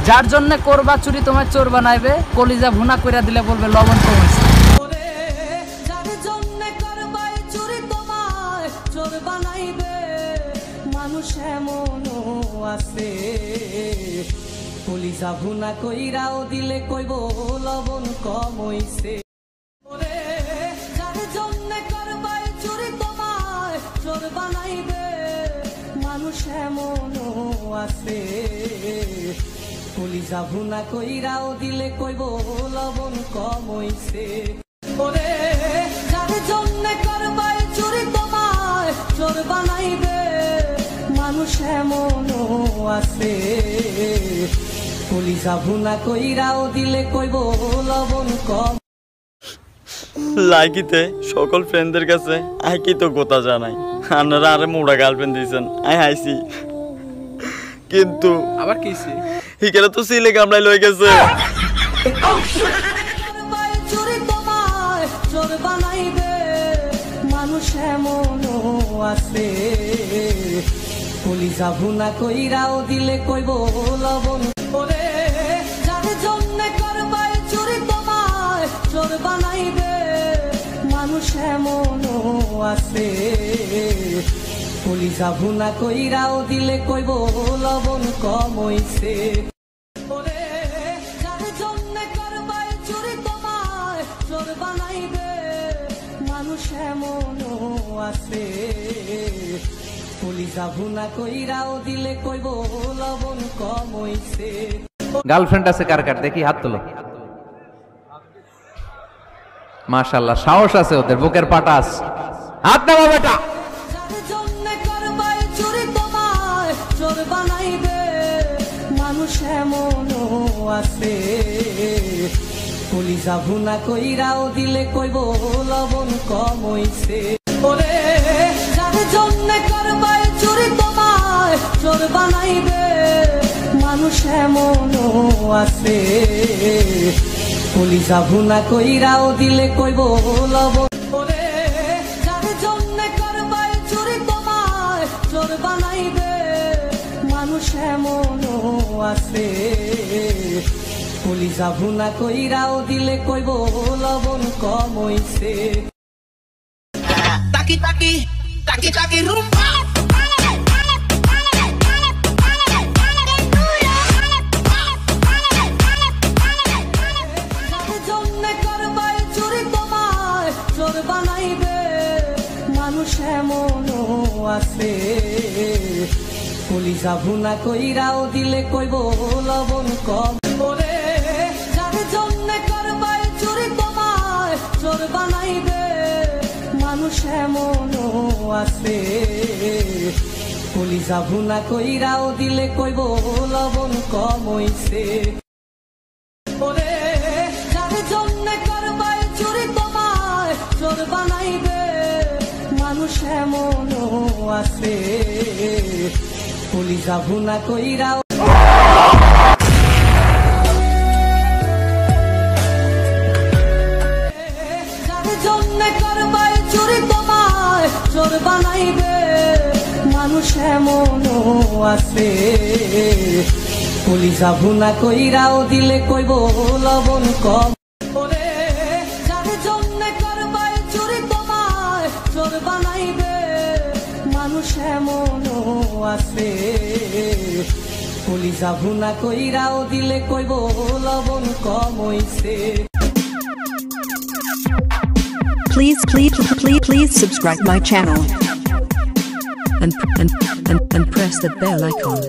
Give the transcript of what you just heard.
যার জন্য করবা চুরি তোমার চোর বানাইবে, কলিজা ভুনা কইরা দিলে বলবে লবণ কম হইছে। যার জন্য করবা চুরি তোমার চোর বানাইবে, মানুষ এমনও আছে কলিজা ভুনা কইরাও দিলে কইব লবণ কম হইছে। যার জন্য করবা চুরি তোমার চোর বানাইবে, মানুষ এমনও আছে কলিজা ভুনা কইরাও দিলে কইব লবণ কম হইছে। ওরে যার জন্য করবা চুরি তোমার চোর বানাইবে, মানুষ এমনও আছে কলিজা ভুনা কইরাও দিলে কইব লবণ কম। লাইকিতে সকল ফ্রেন্ডদের কাছে আই কি তো কথা জানাই, আপনারা আরে মোড়া গার্লফ্রেন্ড দিয়েছেন, আই হাইছি কিন্তু আবার কিছি হিকেরা তো সিলে গামলাই লই গেছে। চুরি তোমার চোর বানাইবে, মানুষ এমনও আছে কলিজা ভুনা কইরাও দিলে কইব লবণ। ওরে যার জন্য করবা চুরি তোমার চোর বানাইবে, মানুষ এমনও আছে কলিজা ভুনা কইরাও দিলে কইব লবণ কম হইছে। ওরে যার জন্য করবা চুরি তোমার চোর বানাইবে, মানুষ এমনও আছে কলিজা ভুনা কইরাও দিলে কইব লবণ কম হইছে। গার্লফ্রেন্ড আছে কার কার দেখি হাত তোলো। মাশাআল্লাহ সাহস আছে ওদের, বুকের পাটা আছে, হাত নামা বেটা। যার জন্য করবা চুরি তোমার চোর বানাইবে, মানুষ এমনও আছে কলিজা ভুনা কইরাও দিলে কইব লবণ কম হইছে। ওরে যার জন্য করবা চুরি তোমার চোর বানাইবে, মানুষ এমনও আছে কলিজা ভুনা কইরাও দিলে কইব লবণ। ওরে যার জন্য করবা চুরি তোমার চোর বানাইবে, মানুষ এমনও আছে কলিজা ভুনা কইরাও দিলে কইব লবণ কম হইছে। Taki taki, taki taki rumba. যার জন্য করবা চুরি তোমার চোর বানাইবে, মানুষ এমনও আছে কলিজা ভুনা কইরাও দিলে কইব লবণ কম। ওরে যার জন্য করবা চুরি তোমার চোর বানাইবে, মানুষ এমনও আছে কলিজা ভুনা কইরাও দিলে কইব লবণ কম হইছে। ওরে যার জন্য করবা চুরি তোমার চোর বানাইবে, মানুষ এমনও আছে কলিজা ভুনা কইরাও। যার জন্য করবা চুরি তোমার চোর বানাইবে, মানুষ এমনও আছে কলিজা ভুনা কইরাও দিলে কইব লবণ কম। ওরে যার জন্য করবা চুরি তোমার চোর বানাইবে, মানুষ এমনও আছে কলিজা ভুনা কইরাও দিলে কইব লবণ কম হইছে। Please subscribe my channel and press the bell icon.